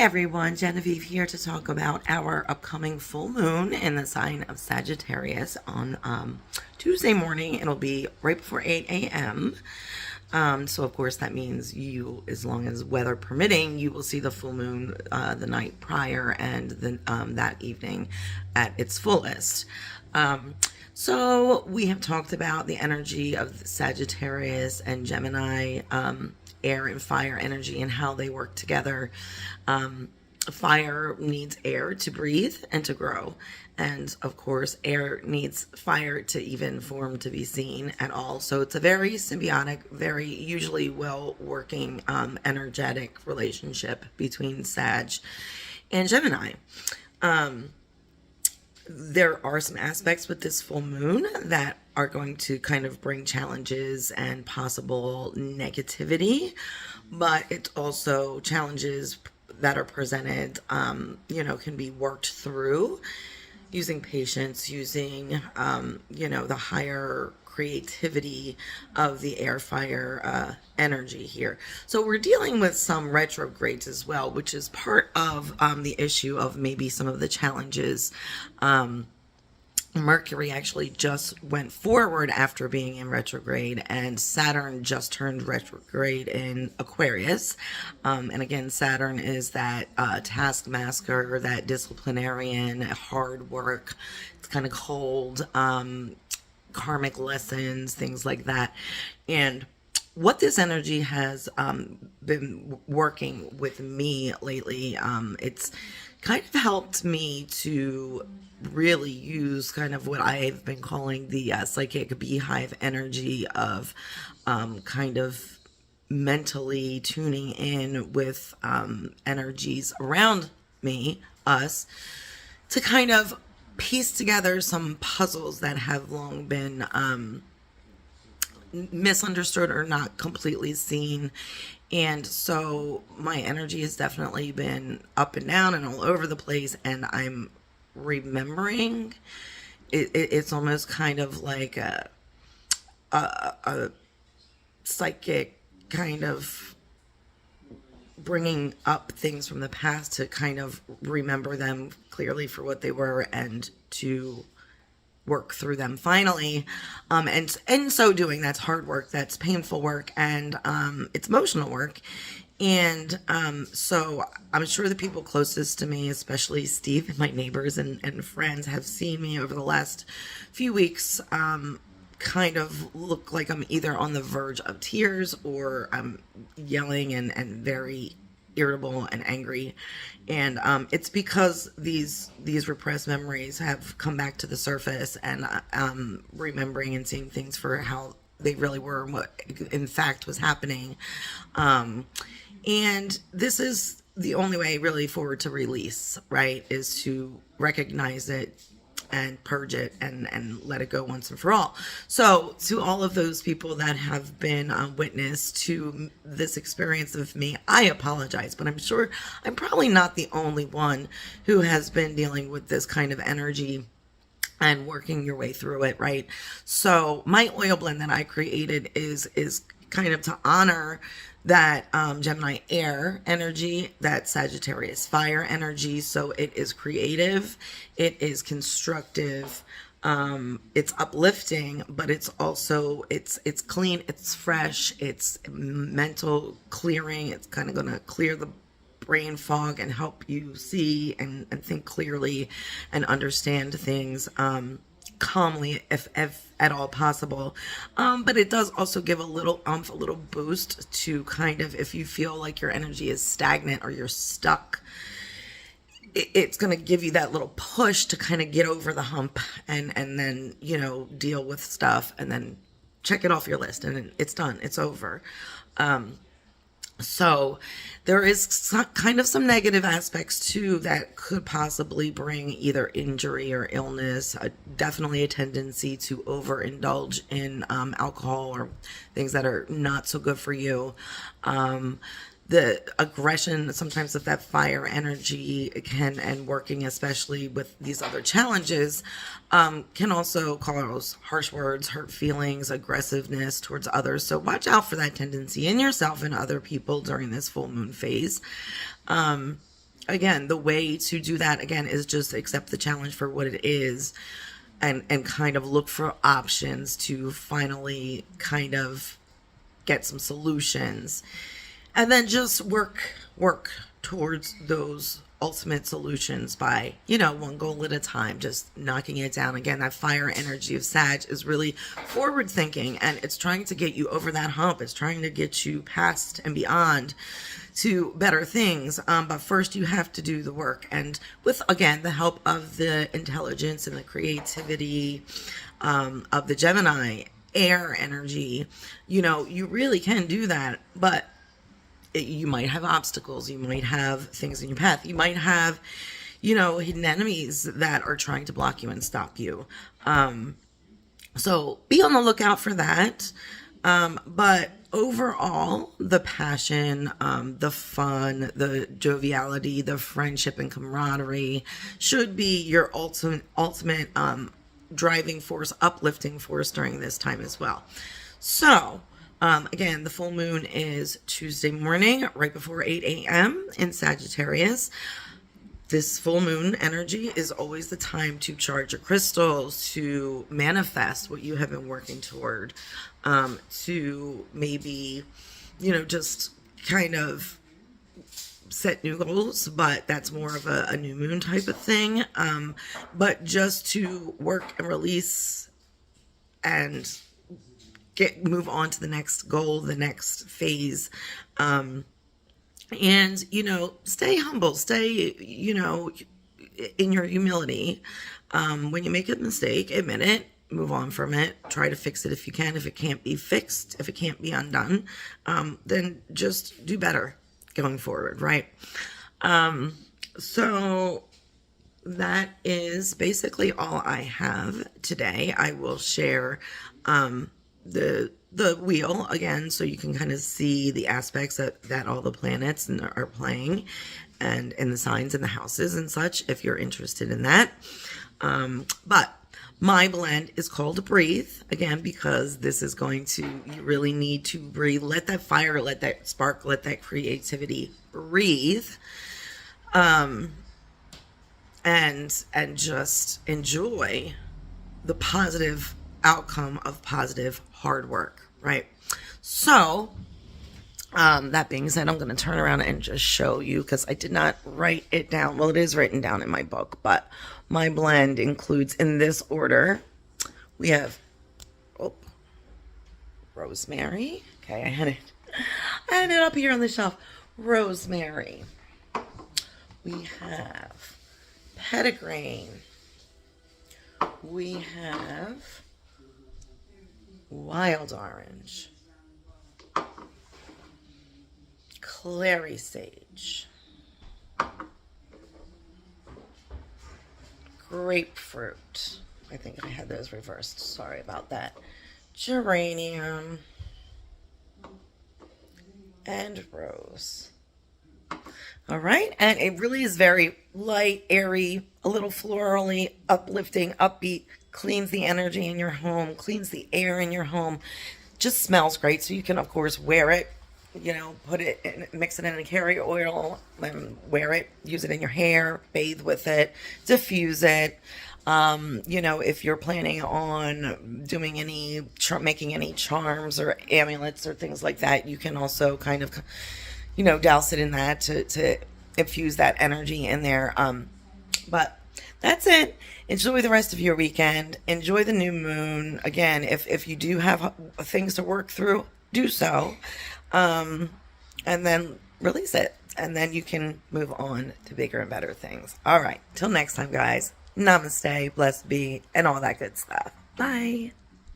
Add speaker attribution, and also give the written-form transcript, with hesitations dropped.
Speaker 1: everyone, Genevieve here to talk about our upcoming full moon in the sign of Sagittarius on Tuesday morning. It'll be right before 8 a.m. So of course that means you, as long as weather permitting, you will see the full moon the night prior and that evening at its fullest. So we have talked about the energy of Sagittarius and Gemini, air and fire energy and how they work together. Fire needs air to breathe and to grow. And of course, air needs fire to even form, to be seen at all. So it's a very symbiotic, very usually well working, energetic relationship between Sag and Gemini. There are some aspects with this full moon that are going to kind of bring challenges and possible negativity, but it's also challenges that are presented, can be worked through using patience, using, the higher creativity of the air fire energy here. So we're dealing with some retrogrades as well, which is part of the issue of maybe some of the challenges. Mercury actually just went forward after being in retrograde, and Saturn just turned retrograde in Aquarius. And again, Saturn is that taskmaster, that disciplinarian, hard work. It's kind of cold, karmic lessons, things like that. And what this energy has been working with me lately, it's kind of helped me to really use kind of what I've been calling the psychic beehive energy of kind of mentally tuning in with energies around me, us, to kind of piece together some puzzles that have long been misunderstood or not completely seen. And so my energy has definitely been up and down and all over the place, and I'm remembering it's almost kind of like a psychic kind of bringing up things from the past to kind of remember them clearly for what they were and to work through them finally. And in so doing, that's hard work, that's painful work, and it's emotional work. And so I'm sure the people closest to me, especially Steve and my neighbors and friends, have seen me over the last few weeks kind of look like I'm either on the verge of tears or I'm yelling and very irritable and angry. And it's because these repressed memories have come back to the surface, and remembering and seeing things for how they really were and what in fact was happening. And this is the only way really forward to release, right, is to recognize it and purge it and let it go once and for all. So to all of those people that have been witness to this experience of me, I apologize, but I'm sure I'm probably not the only one who has been dealing with this kind of energy and working your way through it, right? So my oil blend that I created is kind of to honor that Gemini air energy, that Sagittarius fire energy. So it is creative, it is constructive, it's uplifting, but it's also it's clean, it's fresh, it's mental clearing. It's kind of going to clear the brain fog and help you see and think clearly and understand things calmly if at all possible. But it does also give a little a little boost to kind of, if you feel like your energy is stagnant or you're stuck, it's going to give you that little push to kind of get over the hump and then, deal with stuff and then check it off your list and it's done. It's over. So there is kind of some negative aspects too that could possibly bring either injury or illness, definitely a tendency to overindulge in alcohol or things that are not so good for you. The aggression, sometimes of that fire energy and working especially with these other challenges, can also cause harsh words, hurt feelings, aggressiveness towards others. So watch out for that tendency in yourself and other people during this full moon phase. again, the way to do that, again, is just accept the challenge for what it is, and kind of look for options to finally kind of get some solutions, and then just work towards those ultimate solutions by, one goal at a time, just knocking it down. Again, that fire energy of Sag is really forward thinking, and it's trying to get you over that hump. It's trying to get you past and beyond to better things. But first you have to do the work, and with, again, the help of the intelligence and the creativity of the Gemini air energy, you really can do that. But you might have obstacles, you might have things in your path, you might have, hidden enemies that are trying to block you and stop you. So be on the lookout for that. But overall, the passion, the fun, the joviality, the friendship and camaraderie should be your ultimate driving force, uplifting force during this time as well. So, again, the full moon is Tuesday morning, right before 8 a.m. in Sagittarius. This full moon energy is always the time to charge your crystals, to manifest what you have been working toward, to maybe, just kind of set new goals, but that's more of a new moon type of thing. But just to work and release and move on to the next goal, the next phase. And, stay humble, stay, in your humility. When you make a mistake, admit it, move on from it, try to fix it if you can. If it can't be fixed, if it can't be undone, then just do better going forward, right? So that is basically all I have today. I will share the wheel again, so you can kind of see the aspects that all the planets are playing, and the signs and the houses and such, if you're interested in that. But my blend is called Breathe, again, because this is you really need to breathe. Let that fire, let that spark, let that creativity breathe. And just enjoy the positive outcome of positive hard work, right? So, that being said, I'm going to turn around and just show you, because I did not write it down. Well, it is written down in my book, but my blend includes, in this order, we have rosemary. Okay, I had it up here on the shelf. Rosemary. We have petitgrain. We have wild orange, clary sage, grapefruit. I think I had those reversed. Sorry about that. Geranium and rose. All right, and it really is very light, airy, a little florally, uplifting, upbeat, cleans the energy in your home, cleans the air in your home, just smells great. So you can, of course, wear it, put it in, mix it in a carrier oil, and wear it, use it in your hair, bathe with it, diffuse it. If you're planning on doing making any charms or amulets or things like that, you can also kind of, douse it in that to infuse that energy in there. But that's it. Enjoy the rest of your weekend. Enjoy the new moon. Again, if you do have things to work through, do so. And then release it. And then you can move on to bigger and better things. All right. Till next time, guys. Namaste, blessed be, and all that good stuff. Bye.